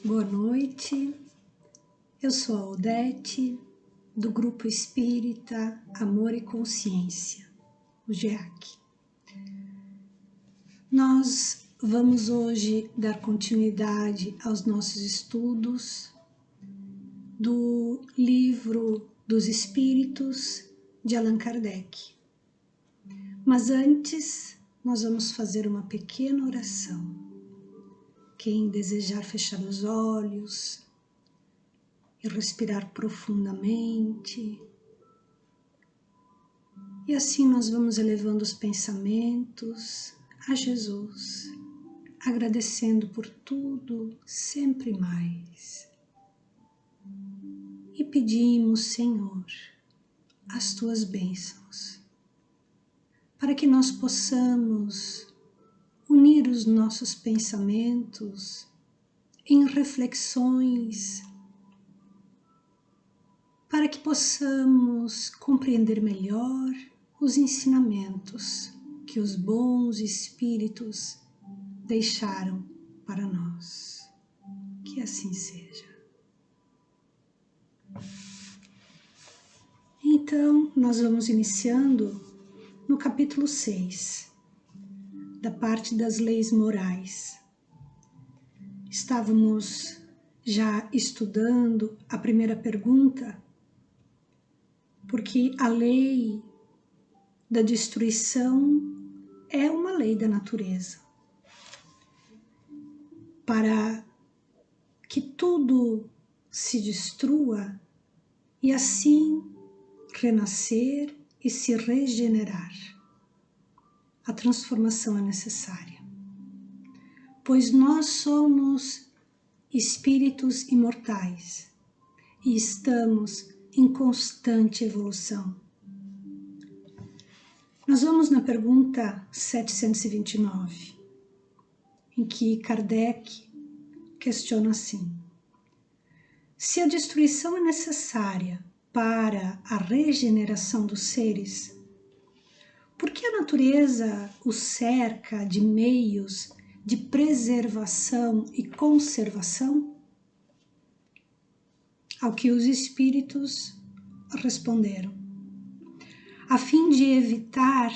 Boa noite, eu sou a Odete, do Grupo Espírita Amor e Consciência, o GEAC. Nós vamos hoje dar continuidade aos nossos estudos do Livro dos Espíritos de Allan Kardec. Mas antes, nós vamos fazer uma pequena oração. Quem desejar fechar os olhos e respirar profundamente. E assim nós vamos elevando os pensamentos a Jesus, agradecendo por tudo, sempre mais. E pedimos, Senhor, as Tuas bênçãos, para que nós possamos unir os nossos pensamentos em reflexões, para que possamos compreender melhor os ensinamentos que os bons espíritos deixaram para nós. Que assim seja. Então, nós vamos iniciando no capítulo 6, da parte das leis morais. Estávamos já estudando a primeira pergunta, porque a lei da destruição é uma lei da natureza. Para que tudo se destrua e assim renascer e se regenerar. A transformação é necessária, pois nós somos espíritos imortais e estamos em constante evolução. Nós vamos na pergunta 729, em que Kardec questiona assim: se a destruição é necessária para a regeneração dos seres, por que a natureza os cerca de meios de preservação e conservação? Ao que os espíritos responderam: a fim de evitar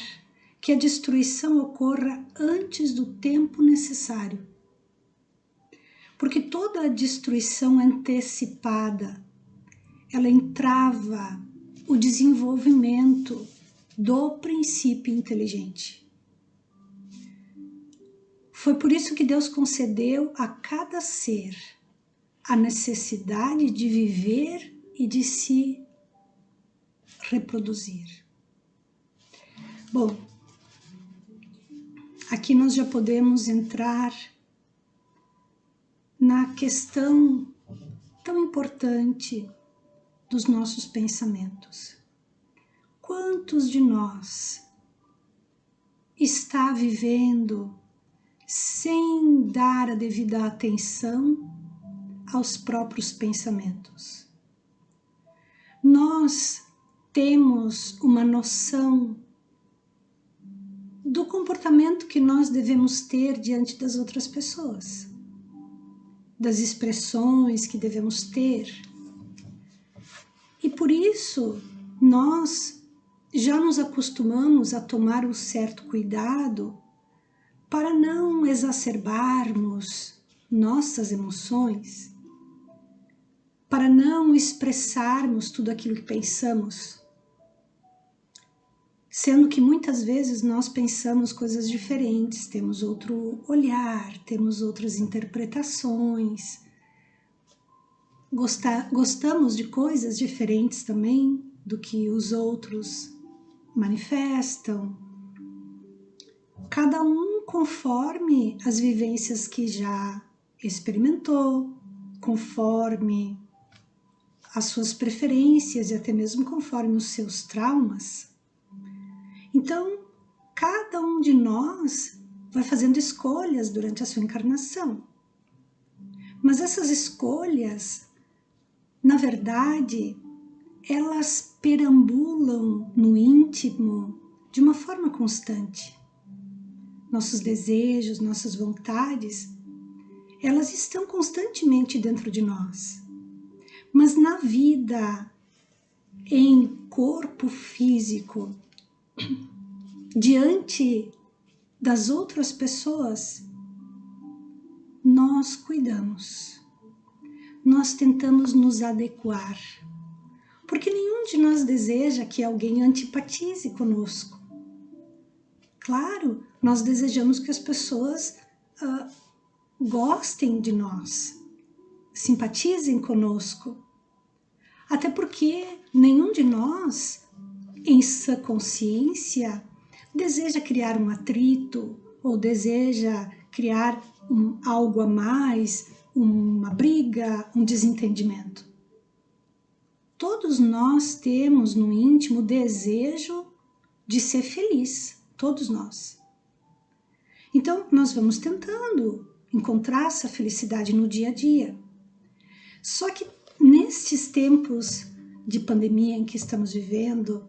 que a destruição ocorra antes do tempo necessário. Porque toda a destruição antecipada, ela entrava o desenvolvimento do princípio inteligente. Foi por isso que Deus concedeu a cada ser a necessidade de viver e de se reproduzir. Bom, aqui nós já podemos entrar na questão tão importante dos nossos pensamentos. Quantos de nós está vivendo sem dar a devida atenção aos próprios pensamentos? Nós temos uma noção do comportamento que nós devemos ter diante das outras pessoas, das expressões que devemos ter. E por isso nós já nos acostumamos a tomar um certo cuidado para não exacerbarmos nossas emoções, para não expressarmos tudo aquilo que pensamos, sendo que muitas vezes nós pensamos coisas diferentes, temos outro olhar, temos outras interpretações, gostamos de coisas diferentes também do que os outros manifestam, cada um conforme as vivências que já experimentou, conforme as suas preferências e até mesmo conforme os seus traumas. Então, cada um de nós vai fazendo escolhas durante a sua encarnação. Mas essas escolhas, na verdade, elas perambulam no íntimo de uma forma constante. Nossos desejos, nossas vontades, elas estão constantemente dentro de nós. Mas na vida, em corpo físico, diante das outras pessoas, nós cuidamos, nós tentamos nos adequar, porque nenhum de nós deseja que alguém antipatize conosco. Claro, nós desejamos que as pessoas gostem de nós, simpatizem conosco, até porque nenhum de nós, em sua consciência, deseja criar um atrito ou deseja criar algo a mais, uma briga, um desentendimento. Todos nós temos no íntimo o desejo de ser feliz, todos nós. Então, nós vamos tentando encontrar essa felicidade no dia a dia. Só que nestes tempos de pandemia em que estamos vivendo,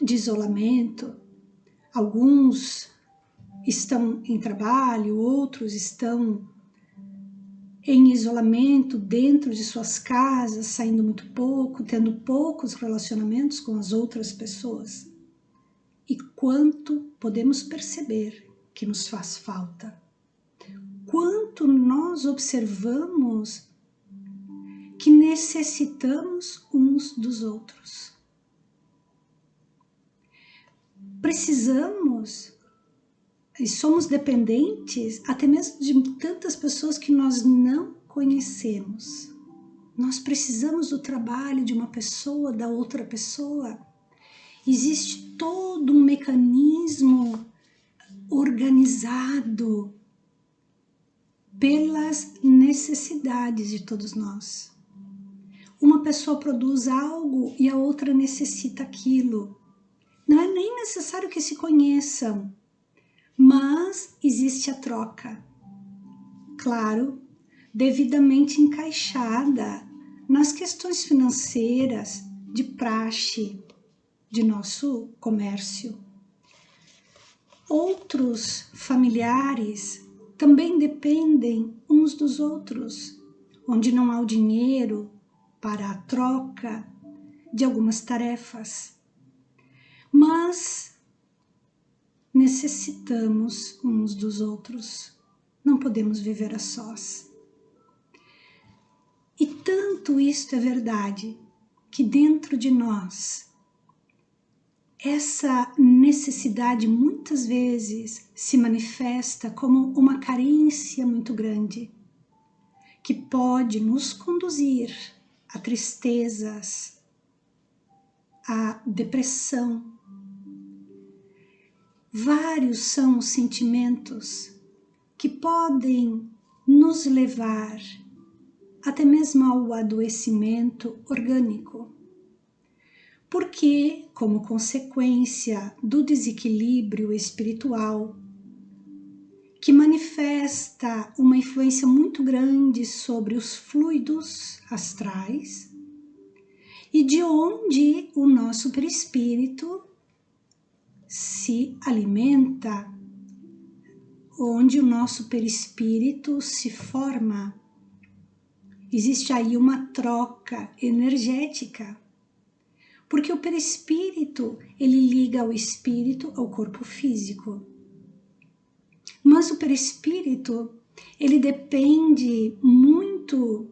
de isolamento, alguns estão em trabalho, outros estão em isolamento dentro de suas casas, saindo muito pouco, tendo poucos relacionamentos com as outras pessoas. E quanto podemos perceber que nos faz falta. Quanto nós observamos que necessitamos uns dos outros. Precisamos e somos dependentes até mesmo de tantas pessoas que nós não conhecemos. Nós precisamos do trabalho de uma pessoa, da outra pessoa. Existe todo um mecanismo organizado pelas necessidades de todos nós. Uma pessoa produz algo e a outra necessita aquilo. Não é nem necessário que se conheçam, mas existe a troca. Claro, devidamente encaixada nas questões financeiras, de praxe, de nosso comércio. Outros familiares também dependem uns dos outros, onde não há o dinheiro para a troca de algumas tarefas. Mas necessitamos uns dos outros, não podemos viver a sós. E tanto isto é verdade, que dentro de nós, essa necessidade muitas vezes se manifesta como uma carência muito grande, que pode nos conduzir a tristezas, a depressão. Vários são os sentimentos que podem nos levar até mesmo ao adoecimento orgânico, porque, como consequência do desequilíbrio espiritual, que manifesta uma influência muito grande sobre os fluidos astrais, e de onde o nosso perispírito se alimenta, onde o nosso perispírito se forma. Existe aí uma troca energética, porque o perispírito, ele liga ao espírito, ao corpo físico. Mas o perispírito, ele depende muito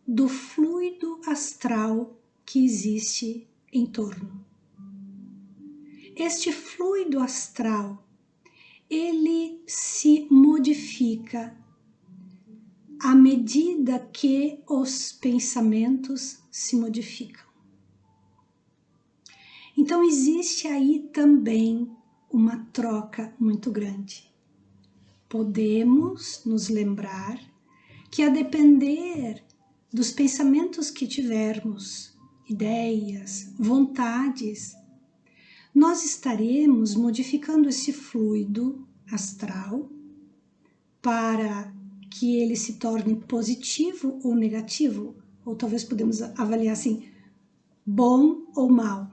do fluido astral que existe em torno. Este fluido astral, ele se modifica à medida que os pensamentos se modificam. Então existe aí também uma troca muito grande. Podemos nos lembrar que, a depender dos pensamentos que tivermos, ideias, vontades, nós estaremos modificando esse fluido astral para que ele se torne positivo ou negativo, ou talvez podemos avaliar assim, bom ou mal.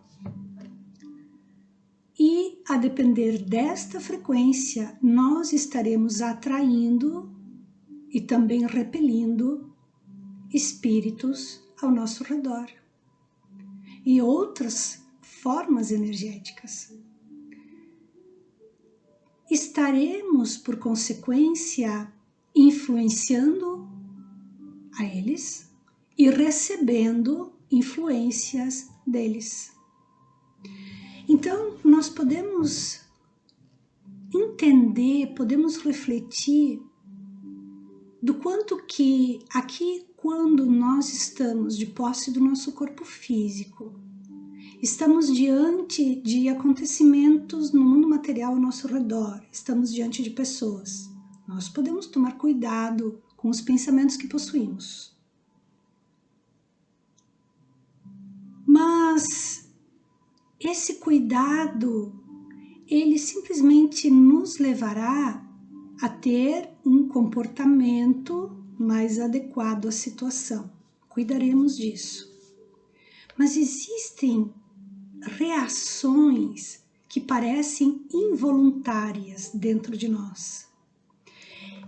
E, a depender desta frequência, nós estaremos atraindo e também repelindo espíritos ao nosso redor e outras formas energéticas. Estaremos, por consequência, influenciando a eles e recebendo influências deles. Então, nós podemos entender, podemos refletir do quanto que aqui, quando nós estamos de posse do nosso corpo físico, estamos diante de acontecimentos no mundo material ao nosso redor, estamos diante de pessoas. Nós podemos tomar cuidado com os pensamentos que possuímos. Mas esse cuidado, ele simplesmente nos levará a ter um comportamento mais adequado à situação. Cuidaremos disso. Mas existem reações que parecem involuntárias dentro de nós.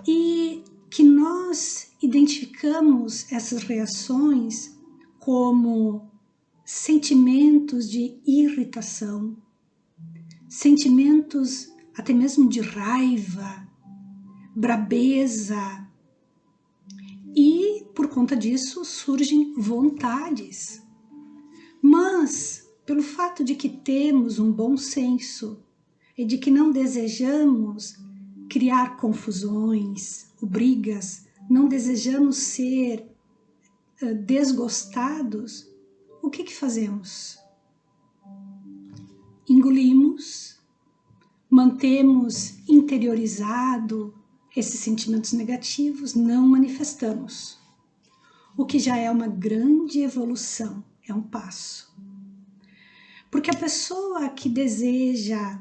E que nós identificamos essas reações como sentimentos de irritação, sentimentos até mesmo de raiva, brabeza, e por conta disso surgem vontades. Mas pelo fato de que temos um bom senso e de que não desejamos criar confusões ou brigas, não desejamos ser desgostados, o que fazemos? Engolimos, mantemos interiorizado esses sentimentos negativos, não manifestamos, o que já é uma grande evolução, é um passo. Porque a pessoa que deseja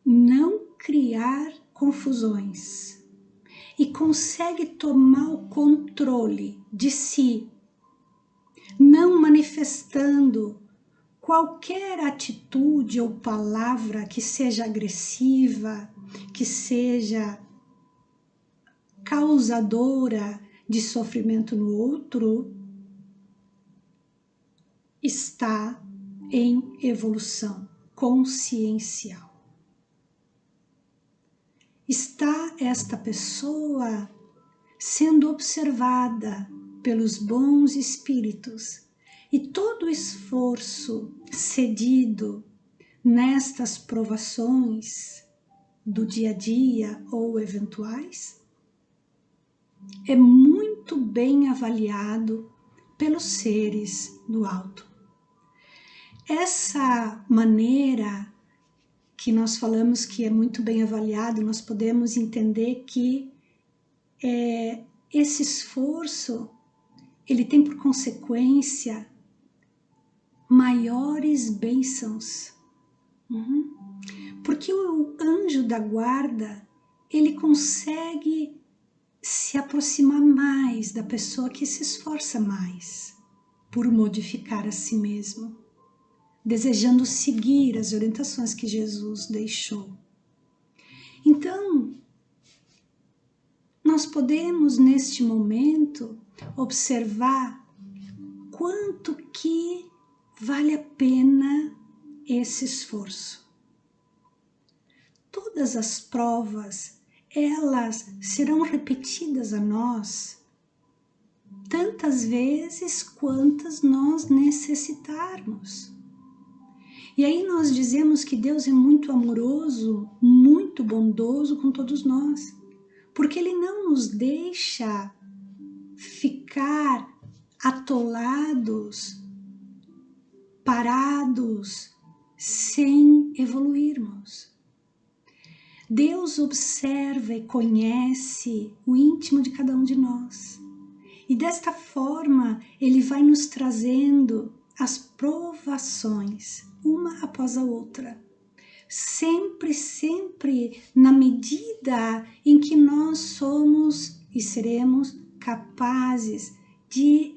não criar confusões e consegue tomar o controle de si, não manifestando qualquer atitude ou palavra que seja agressiva, que seja causadora de sofrimento no outro, está em evolução consciencial. Está esta pessoa sendo observada pelos bons espíritos e todo o esforço cedido nestas provações do dia a dia ou eventuais é muito bem avaliado pelos seres do alto. Essa maneira que nós falamos que é muito bem avaliado, nós podemos entender que esse esforço ele tem por consequência maiores bênçãos. Porque o anjo da guarda, ele consegue se aproximar mais da pessoa que se esforça mais por modificar a si mesmo, desejando seguir as orientações que Jesus deixou. Então, nós podemos neste momento observar quanto que vale a pena esse esforço. Todas as provas, elas serão repetidas a nós tantas vezes quantas nós necessitarmos. E aí nós dizemos que Deus é muito amoroso, muito bondoso com todos nós, porque Ele não nos deixa ficar atolados, parados, sem evoluirmos. Deus observa e conhece o íntimo de cada um de nós. E desta forma, Ele vai nos trazendo as provações, uma após a outra. Sempre na medida em que nós somos e seremos capazes de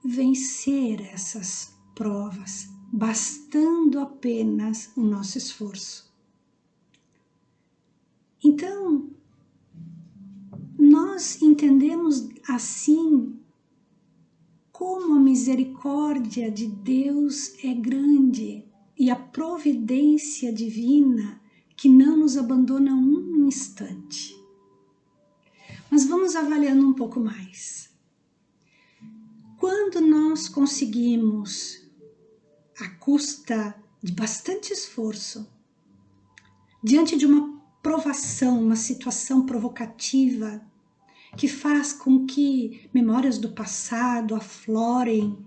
vencer essas provas, bastando apenas o nosso esforço. Então, nós nós entendemos assim como a misericórdia de Deus é grande e a providência divina que não nos abandona um instante. Mas vamos avaliando um pouco mais. Quando nós conseguimos, à custa de bastante esforço, diante de uma provação, uma situação provocativa, que faz com que memórias do passado aflorem,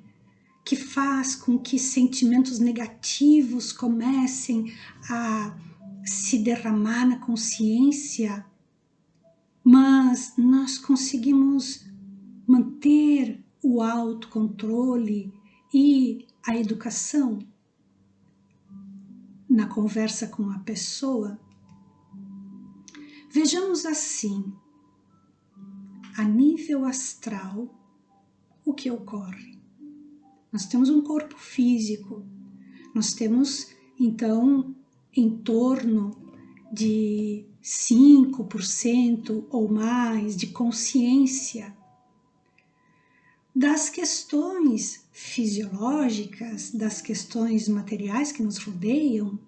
que faz com que sentimentos negativos comecem a se derramar na consciência, mas nós conseguimos manter o autocontrole e a educação na conversa com a pessoa. Vejamos assim, a nível astral, o que ocorre? Nós temos um corpo físico, nós temos então em torno de 5% ou mais de consciência das questões fisiológicas, das questões materiais que nos rodeiam,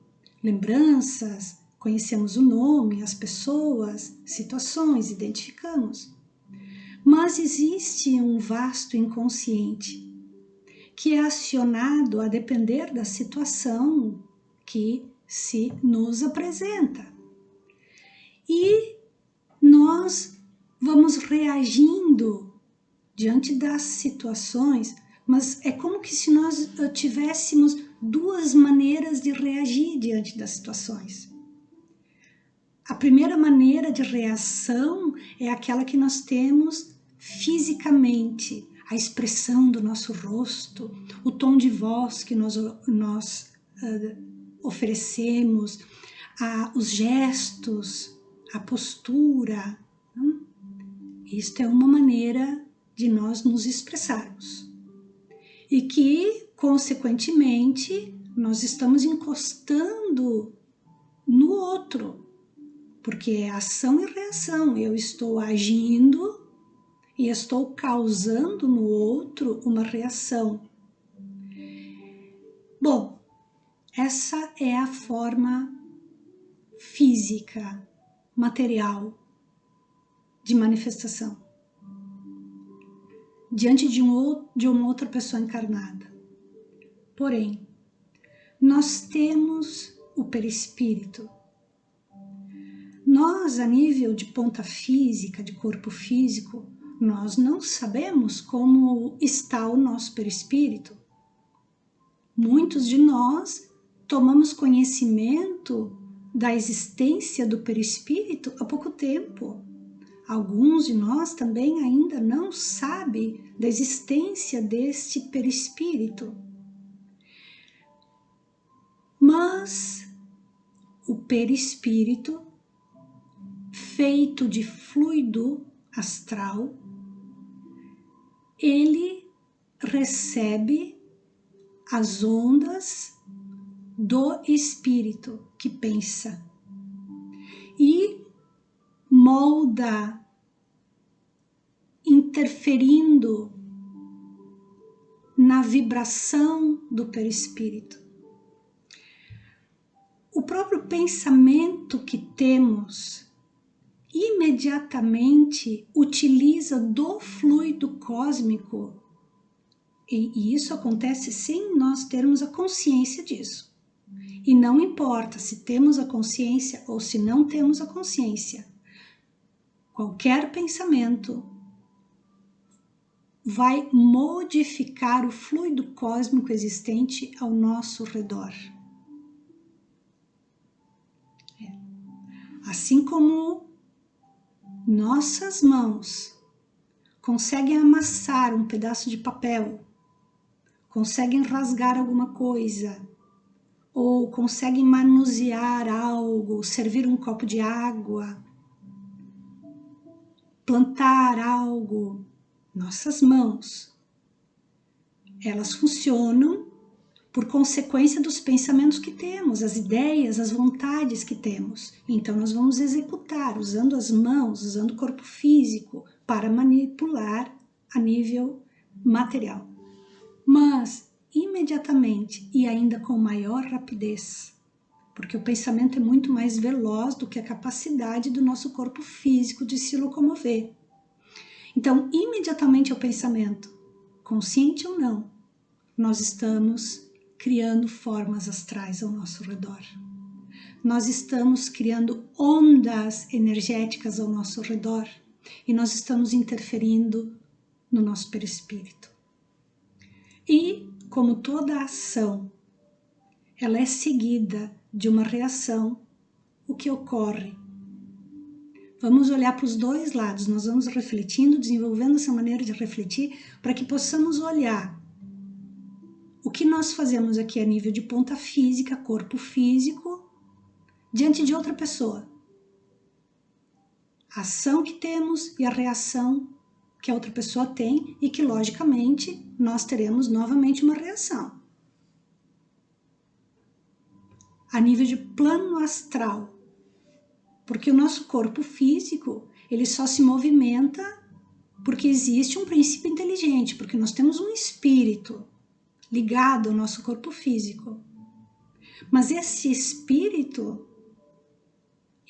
lembranças, conhecemos o nome, as pessoas, situações, identificamos. Mas existe um vasto inconsciente que é acionado a depender da situação que se nos apresenta. E nós vamos reagindo diante das situações, mas é como que se nós tivéssemos duas maneiras de reagir diante das situações. A primeira maneira de reação é aquela que nós temos fisicamente, a expressão do nosso rosto, o tom de voz que nós oferecemos, os gestos, a postura. Isto é uma maneira de nós nos expressarmos. E que, consequentemente, nós estamos encostando no outro, porque é ação e reação. Eu estou agindo e estou causando no outro uma reação. Bom, essa é a forma física, material, de manifestação diante de uma outra pessoa encarnada. Porém, nós temos o perispírito. Nós, a nível de ponta física, de corpo físico, nós não sabemos como está o nosso perispírito. Muitos de nós tomamos conhecimento da existência do perispírito há pouco tempo. Alguns de nós também ainda não sabem da existência deste perispírito. Mas o perispírito, feito de fluido astral, ele recebe as ondas do espírito que pensa e molda, interferindo na vibração do perispírito. O próprio pensamento que temos imediatamente utiliza do fluido cósmico, e isso acontece sem nós termos a consciência disso. E não importa se temos a consciência ou se não temos a consciência, qualquer pensamento vai modificar o fluido cósmico existente ao nosso redor. Assim como nossas mãos conseguem amassar um pedaço de papel, conseguem rasgar alguma coisa, ou conseguem manusear algo, servir um copo de água, plantar algo, nossas mãos, elas funcionam por consequência dos pensamentos que temos, as ideias, as vontades que temos. Então nós vamos executar usando as mãos, usando o corpo físico, para manipular a nível material. Mas, imediatamente e ainda com maior rapidez, porque o pensamento é muito mais veloz do que a capacidade do nosso corpo físico de se locomover. Então, imediatamente ao pensamento, consciente ou não, nós estamos criando formas astrais ao nosso redor. Nós estamos criando ondas energéticas ao nosso redor e nós estamos interferindo no nosso perispírito. E, como toda ação, ela é seguida de uma reação, o que ocorre? Vamos olhar para os dois lados, nós vamos refletindo, desenvolvendo essa maneira de refletir, para que possamos olhar o que nós fazemos aqui a nível de ponta física, corpo físico, diante de outra pessoa. A ação que temos e a reação que a outra pessoa tem e que, logicamente, nós teremos novamente uma reação. A nível de plano astral, porque o nosso corpo físico, ele só se movimenta porque existe um princípio inteligente, porque nós temos um espírito ligado ao nosso corpo físico. Mas esse espírito,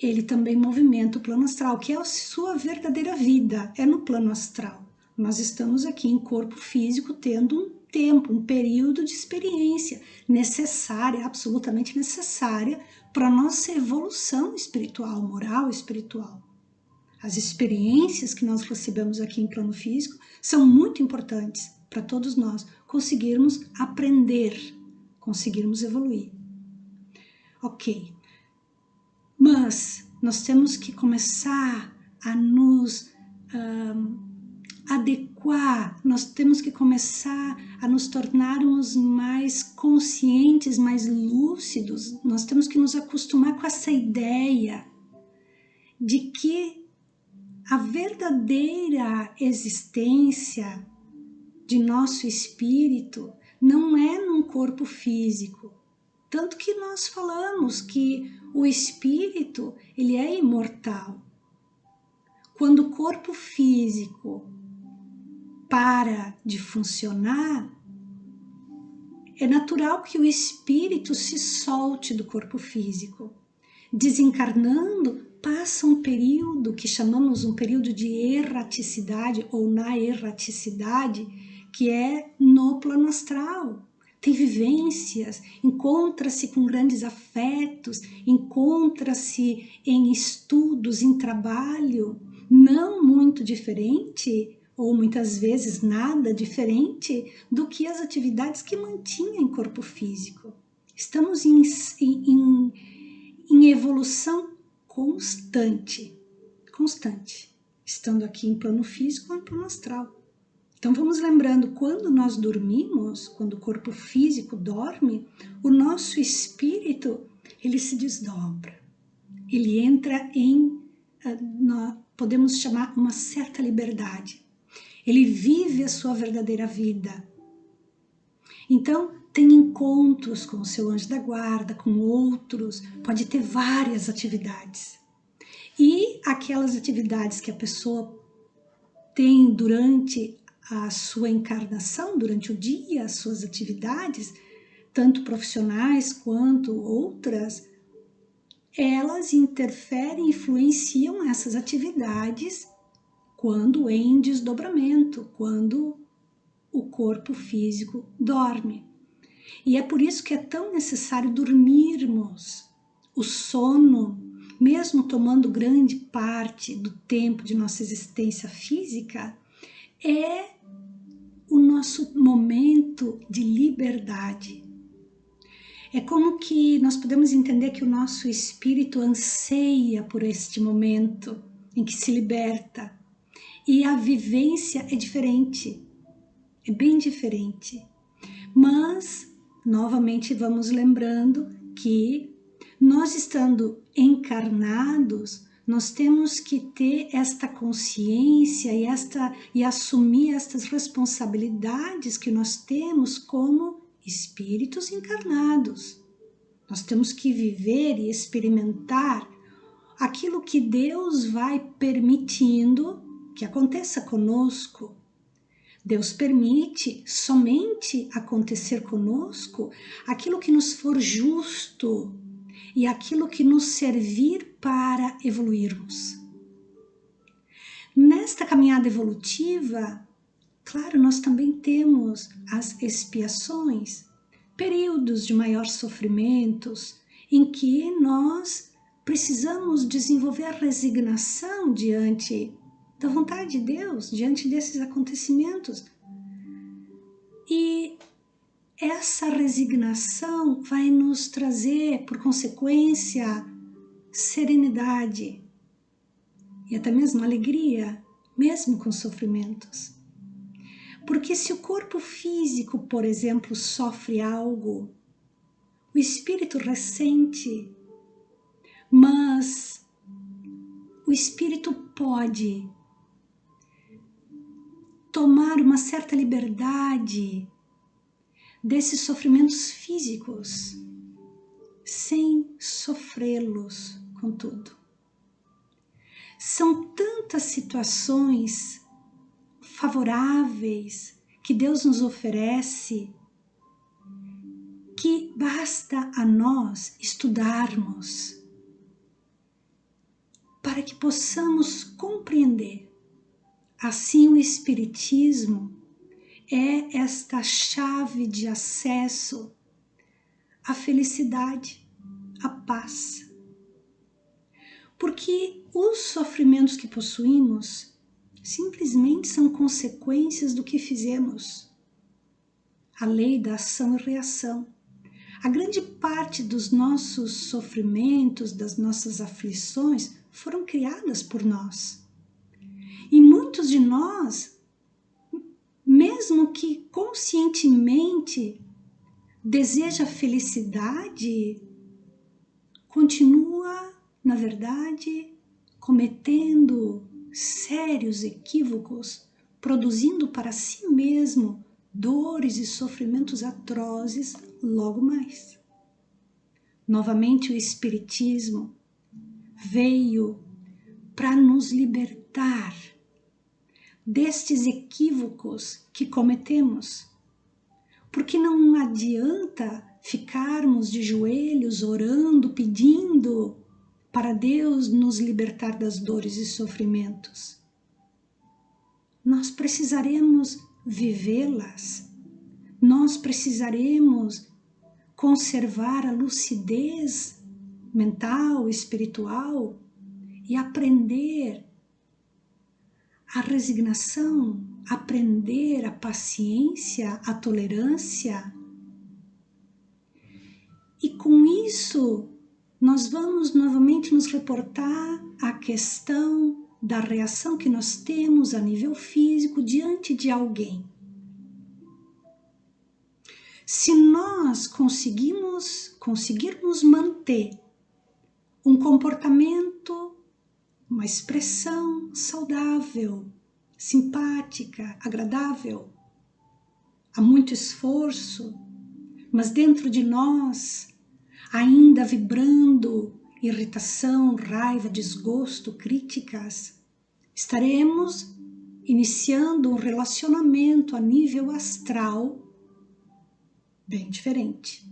ele também movimenta o plano astral, que é a sua verdadeira vida, é no plano astral. Nós estamos aqui em corpo físico tendo um tempo, um período de experiência necessária, absolutamente necessária para a nossa evolução espiritual, moral espiritual. As experiências que nós recebemos aqui em plano físico são muito importantes para todos nós conseguirmos aprender, conseguirmos evoluir. Ok, mas nós temos que começar a nos adequar, nós temos que começar a nos tornarmos mais conscientes, mais lúcidos, nós temos que nos acostumar com essa ideia de que a verdadeira existência de nosso espírito não é num corpo físico. Tanto que nós falamos que o espírito, ele é imortal. Quando o corpo físico para de funcionar, é natural que o espírito se solte do corpo físico. Desencarnando, passa um período que chamamos um período de erraticidade ou na erraticidade, que é no plano astral. Tem vivências, encontra-se com grandes afetos, encontra-se em estudos, em trabalho, não muito diferente, ou muitas vezes nada diferente do que as atividades que mantinha em corpo físico. Estamos em evolução constante, estando aqui em plano físico ou em plano astral. Então vamos lembrando, quando nós dormimos, quando o corpo físico dorme, o nosso espírito, ele se desdobra. Ele entra em, podemos chamar, uma certa liberdade. Ele vive a sua verdadeira vida. Então, tem encontros com o seu anjo da guarda, com outros, pode ter várias atividades. E aquelas atividades que a pessoa tem durante a sua encarnação, durante o dia, as suas atividades, tanto profissionais quanto outras, elas interferem, influenciam essas atividades quando em desdobramento, quando o corpo físico dorme. E é por isso que é tão necessário dormirmos. O sono, mesmo tomando grande parte do tempo de nossa existência física, é o nosso momento de liberdade. É como que nós podemos entender que o nosso espírito anseia por este momento em que se liberta. E a vivência é diferente, é bem diferente. Mas, novamente, vamos lembrando que nós estando encarnados, nós temos que ter esta consciência e assumir estas responsabilidades que nós temos como espíritos encarnados. Nós temos que viver e experimentar aquilo que Deus vai permitindo que aconteça conosco. Deus permite somente acontecer conosco aquilo que nos for justo e aquilo que nos servir para evoluirmos. Nesta caminhada evolutiva, claro, nós também temos as expiações, períodos de maior sofrimentos, em que nós precisamos desenvolver a resignação diante da vontade de Deus, diante desses acontecimentos. E essa resignação vai nos trazer, por consequência, serenidade e até mesmo alegria, mesmo com sofrimentos. Porque se o corpo físico, por exemplo, sofre algo, o espírito ressente, mas o espírito pode tomar uma certa liberdade desses sofrimentos físicos, sem sofrê-los, contudo. São tantas situações favoráveis que Deus nos oferece que basta a nós estudarmos para que possamos compreender. Assim, o Espiritismo é esta chave de acesso à felicidade, à paz. Porque os sofrimentos que possuímos simplesmente são consequências do que fizemos. A lei da ação e reação. A grande parte dos nossos sofrimentos, das nossas aflições, foram criadas por nós. E muitos de nós, mesmo que conscientemente deseja felicidade, continua, na verdade, cometendo sérios equívocos, produzindo para si mesmo dores e sofrimentos atrozes logo mais. Novamente, o Espiritismo veio para nos libertar destes equívocos que cometemos, porque não adianta ficarmos de joelhos orando, pedindo para Deus nos libertar das dores e sofrimentos. Nós precisaremos vivê-las, nós precisaremos conservar a lucidez mental, espiritual e aprender a resignação, aprender a paciência, a tolerância. E com isso, nós vamos novamente nos reportar à questão da reação que nós temos a nível físico diante de alguém. Se nós conseguirmos manter um comportamento, uma expressão saudável, simpática, agradável, há muito esforço, mas dentro de nós, ainda vibrando irritação, raiva, desgosto, críticas, estaremos iniciando um relacionamento a nível astral bem diferente.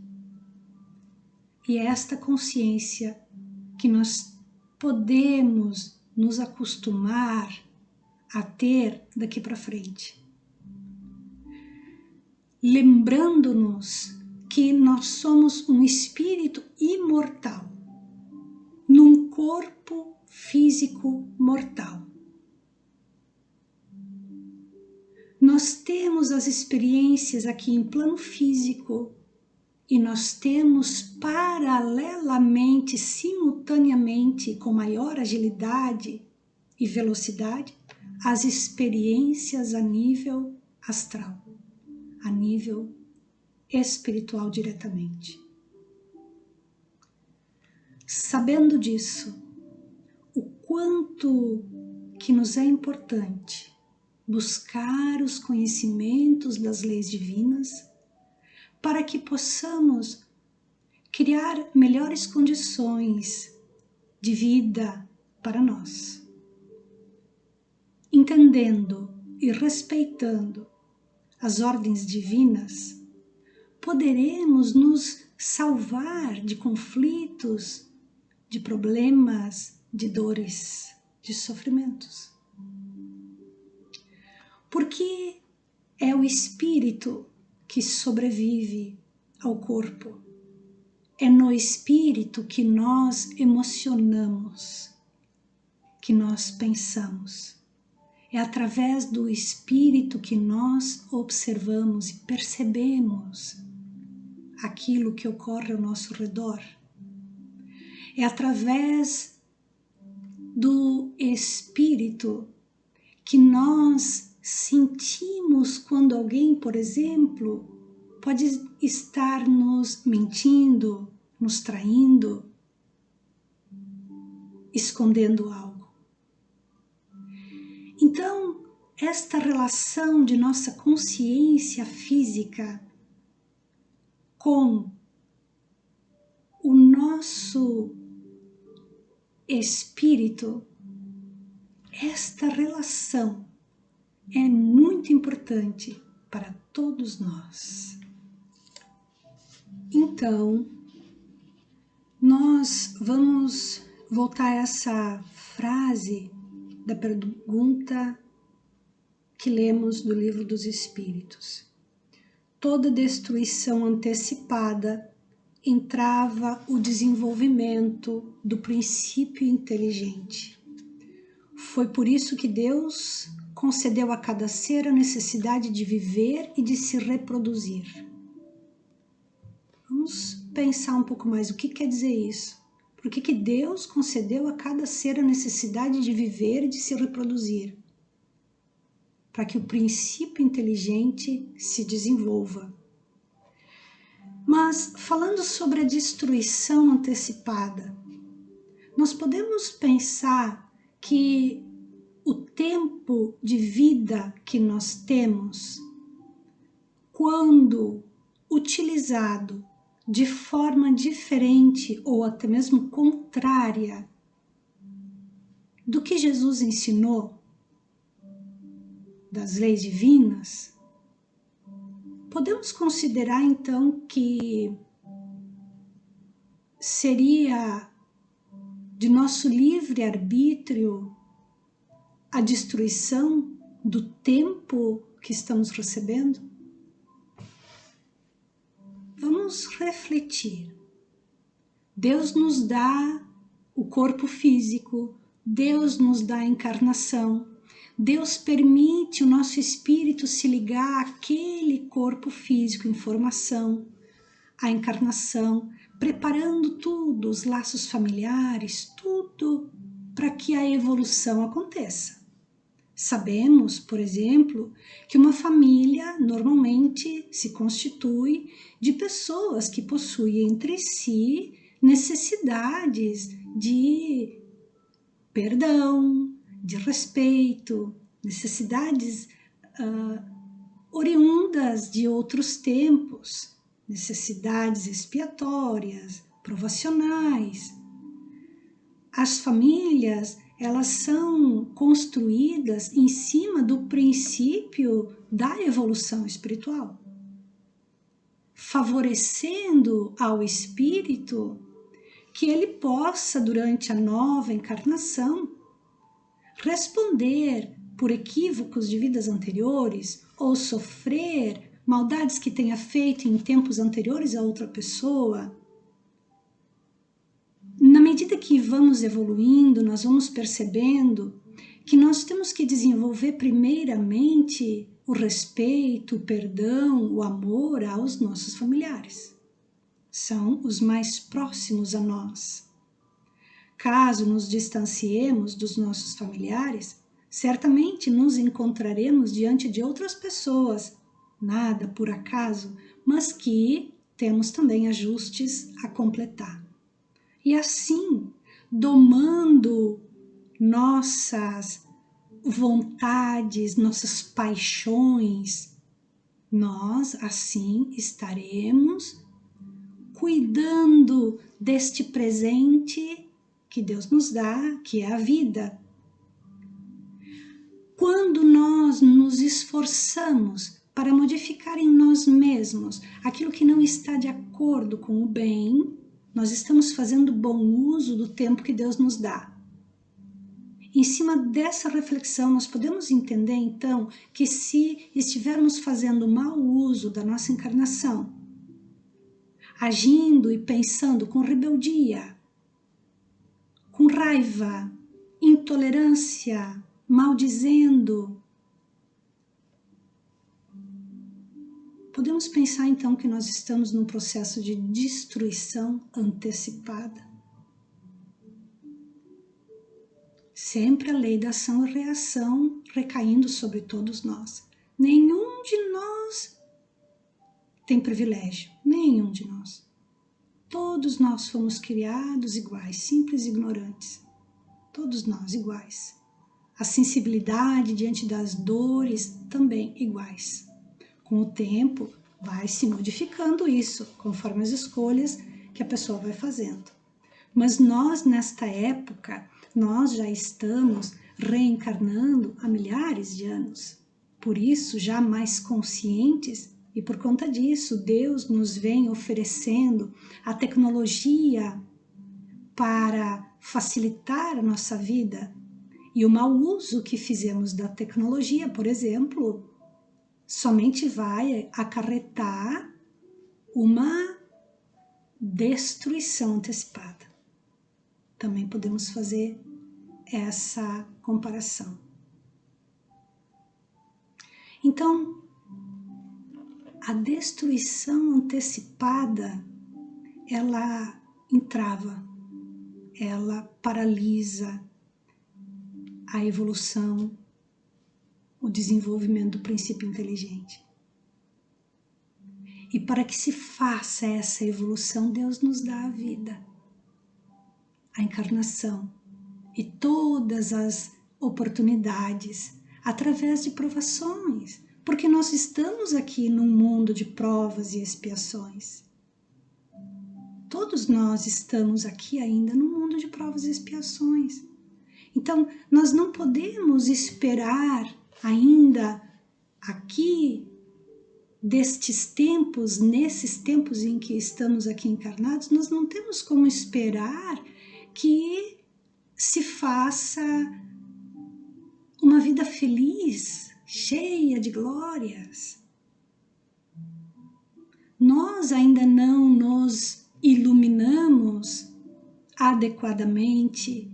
E é esta consciência que nós podemos nos acostumar a ter daqui para frente. Lembrando-nos que nós somos um espírito imortal, num corpo físico mortal. Nós temos as experiências aqui em plano físico e nós temos paralelamente, simultaneamente, com maior agilidade e velocidade, as experiências a nível astral, a nível espiritual diretamente. Sabendo disso, o quanto que nos é importante buscar os conhecimentos das leis divinas para que possamos criar melhores condições de vida para nós. entendendo e respeitando as ordens divinas, poderemos nos salvar de conflitos, de problemas, de dores, de sofrimentos. Porque é o espírito que sobrevive ao corpo. É no espírito que nós emocionamos, que nós pensamos. É através do espírito que nós observamos e percebemos aquilo que ocorre ao nosso redor. É através do espírito que nós sentimos quando alguém, por exemplo, pode estar nos mentindo, nos traindo, escondendo algo. Então, esta relação de nossa consciência física com o nosso espírito, esta relação é muito importante para todos nós. Então, nós vamos voltar a essa frase da pergunta que lemos do Livro dos Espíritos. Toda destruição antecipada entrava o desenvolvimento do princípio inteligente. Foi por isso que Deus concedeu a cada ser a necessidade de viver e de se reproduzir. Vamos pensar um pouco mais o que quer dizer isso. Por que Deus concedeu a cada ser a necessidade de viver e de se reproduzir? Para que o princípio inteligente se desenvolva. Mas, falando sobre a destruição antecipada, nós podemos pensar que o tempo de vida que nós temos, quando utilizado de forma diferente ou até mesmo contrária do que Jesus ensinou, das leis divinas, podemos considerar então que seria de nosso livre-arbítrio a destruição do tempo que estamos recebendo? Vamos refletir. Deus nos dá o corpo físico, Deus nos dá a encarnação, Deus permite o nosso espírito se ligar àquele corpo físico em formação, à encarnação, preparando tudo, os laços familiares, tudo para que a evolução aconteça. Sabemos, por exemplo, que uma família normalmente se constitui de pessoas que possuem entre si necessidades de perdão, de respeito, necessidades oriundas de outros tempos, necessidades expiatórias, provacionais. As famílias, elas são construídas em cima do princípio da evolução espiritual, favorecendo ao espírito que ele possa, durante a nova encarnação, responder por equívocos de vidas anteriores ou sofrer maldades que tenha feito em tempos anteriores a outra pessoa. Na medida que vamos evoluindo, nós vamos percebendo que nós temos que desenvolver primeiramente o respeito, o perdão, o amor aos nossos familiares. São os mais próximos a nós. Caso nos distanciemos dos nossos familiares, certamente nos encontraremos diante de outras pessoas, nada por acaso, mas que temos também ajustes a completar. E assim, domando nossas vontades, nossas paixões, nós assim estaremos cuidando deste presente que Deus nos dá, que é a vida. quando nós nos esforçamos para modificar em nós mesmos aquilo que não está de acordo com o bem, nós estamos fazendo bom uso do tempo que Deus nos dá. Em cima dessa reflexão, nós podemos entender, então, que se estivermos fazendo mau uso da nossa encarnação, agindo e pensando com rebeldia, com raiva, intolerância, maldizendo, podemos pensar, então, que nós estamos num processo de destruição antecipada. Sempre a lei da ação e reação recaindo sobre todos nós. Nenhum de nós tem privilégio, nenhum de nós. Todos nós fomos criados iguais, simples e ignorantes. Todos nós iguais. A sensibilidade diante das dores também iguais. Com o tempo vai se modificando isso, conforme as escolhas que a pessoa vai fazendo. Mas nós, nesta época, nós já estamos reencarnando há milhares de anos. Por isso, já mais conscientes, e por conta disso, Deus nos vem oferecendo a tecnologia para facilitar a nossa vida. E o mau uso que fizemos da tecnologia, por exemplo, somente vai acarretar uma destruição antecipada. Também podemos fazer essa comparação. Então, a destruição antecipada, ela entrava, ela paralisa a evolução, o desenvolvimento do princípio inteligente. E para que se faça essa evolução, Deus nos dá a vida, a encarnação e todas as oportunidades através de provações, porque nós estamos aqui num mundo de provas e expiações. Todos nós estamos aqui ainda num mundo de provas e expiações. Então, nós não podemos esperar ainda aqui destes tempos, nesses tempos em que estamos aqui encarnados, nós não temos como esperar que se faça uma vida feliz, cheia de glórias. Nós ainda não nos iluminamos adequadamente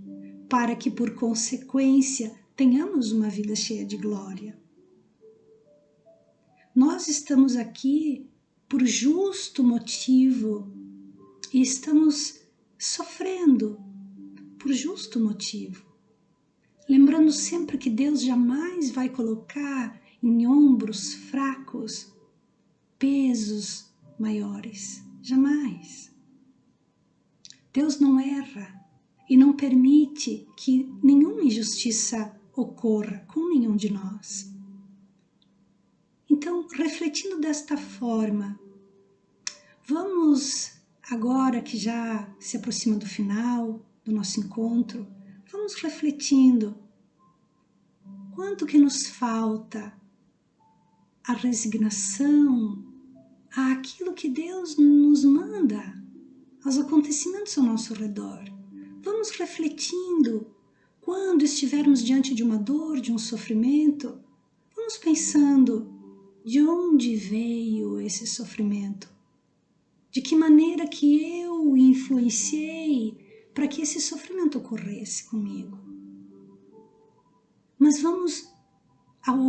para que, por consequência, tenhamos uma vida cheia de glória. Nós estamos aqui por justo motivo e estamos sofrendo por justo motivo. Lembrando sempre que Deus jamais vai colocar em ombros fracos pesos maiores. Jamais. Deus não erra e não permite que nenhuma injustiça ocorra com nenhum de nós. Então, refletindo desta forma, vamos agora que já se aproxima do final do nosso encontro, vamos refletindo quanto que nos falta a resignação àquilo que Deus nos manda, aos acontecimentos ao nosso redor. Vamos refletindo quando estivermos diante de uma dor, de um sofrimento, vamos pensando de onde veio esse sofrimento, de que maneira que eu influenciei para que esse sofrimento ocorresse comigo. Mas vamos, ao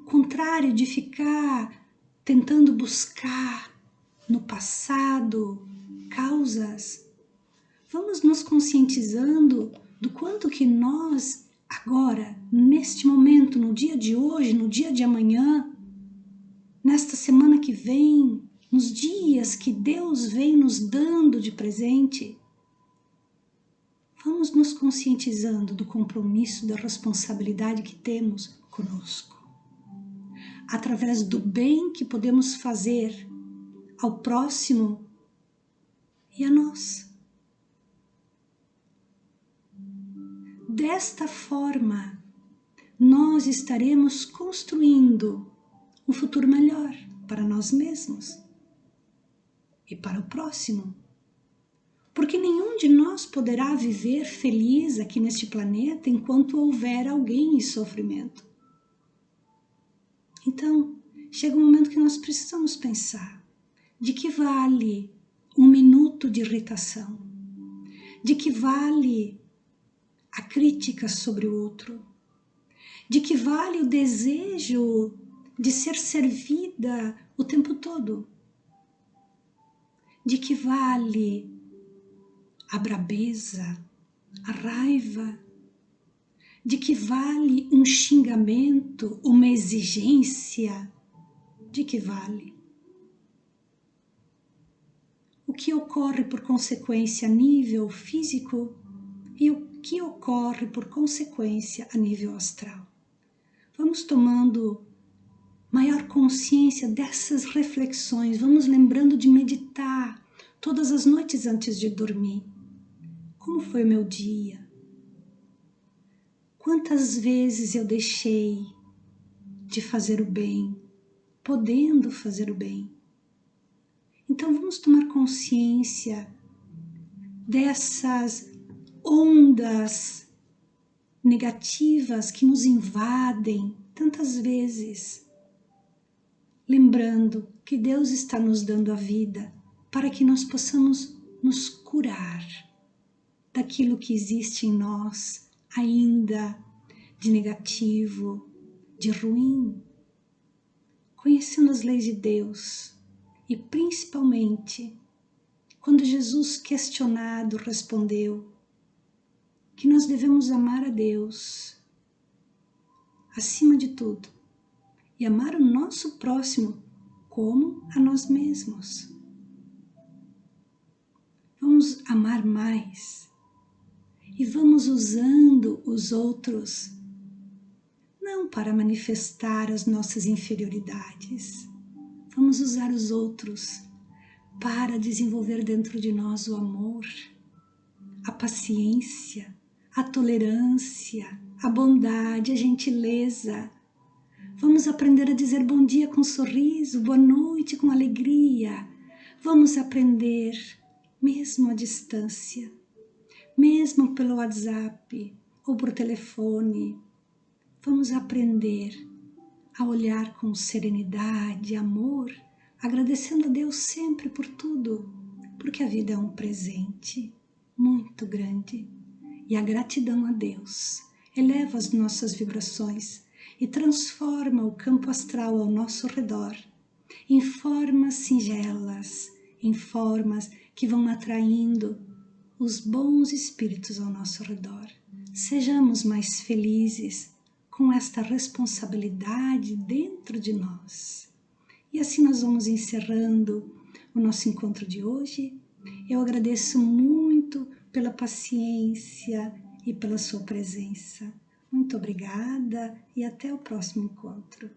contrário de ficar tentando buscar no passado causas, vamos nos conscientizando do quanto que nós, agora, neste momento, no dia de hoje, no dia de amanhã, nesta semana que vem, nos dias que Deus vem nos dando de presente, vamos nos conscientizando do compromisso, da responsabilidade que temos conosco, através do bem que podemos fazer ao próximo e a nós. Desta forma, nós estaremos construindo um futuro melhor para nós mesmos e para o próximo. Porque nenhum de nós poderá viver feliz aqui neste planeta enquanto houver alguém em sofrimento. Então, chega um momento que nós precisamos pensar: de que vale um minuto de irritação? De que vale a crítica sobre o outro? De que vale o desejo de ser servida o tempo todo? De que vale a brabeza, a raiva? De que vale um xingamento, uma exigência? De que vale? O que ocorre por consequência a nível físico e o que ocorre por consequência a nível astral? Vamos tomando maior consciência dessas reflexões, vamos lembrando de meditar todas as noites antes de dormir. Como foi o meu dia? Quantas vezes eu deixei de fazer o bem, podendo fazer o bem? Então vamos tomar consciência dessas ondas negativas que nos invadem tantas vezes, lembrando que Deus está nos dando a vida para que nós possamos nos curar daquilo que existe em nós ainda de negativo, de ruim, conhecendo as leis de Deus e principalmente quando Jesus, questionado, respondeu que nós devemos amar a Deus acima de tudo e amar o nosso próximo como a nós mesmos. Vamos amar mais e vamos usando os outros não para manifestar as nossas inferioridades. Vamos usar os outros para desenvolver dentro de nós o amor, a paciência, a tolerância, a bondade, a gentileza. Vamos aprender a dizer bom dia com um sorriso, boa noite com alegria. Vamos aprender, mesmo à distância, mesmo pelo WhatsApp ou por telefone, vamos aprender a olhar com serenidade, amor, agradecendo a Deus sempre por tudo, porque a vida é um presente muito grande e a gratidão a Deus eleva as nossas vibrações e transforma o campo astral ao nosso redor em formas singelas, em formas que vão atraindo os bons espíritos ao nosso redor. Sejamos mais felizes com esta responsabilidade dentro de nós. E assim nós vamos encerrando o nosso encontro de hoje. Eu agradeço muito pela paciência e pela sua presença. Muito obrigada e até o próximo encontro.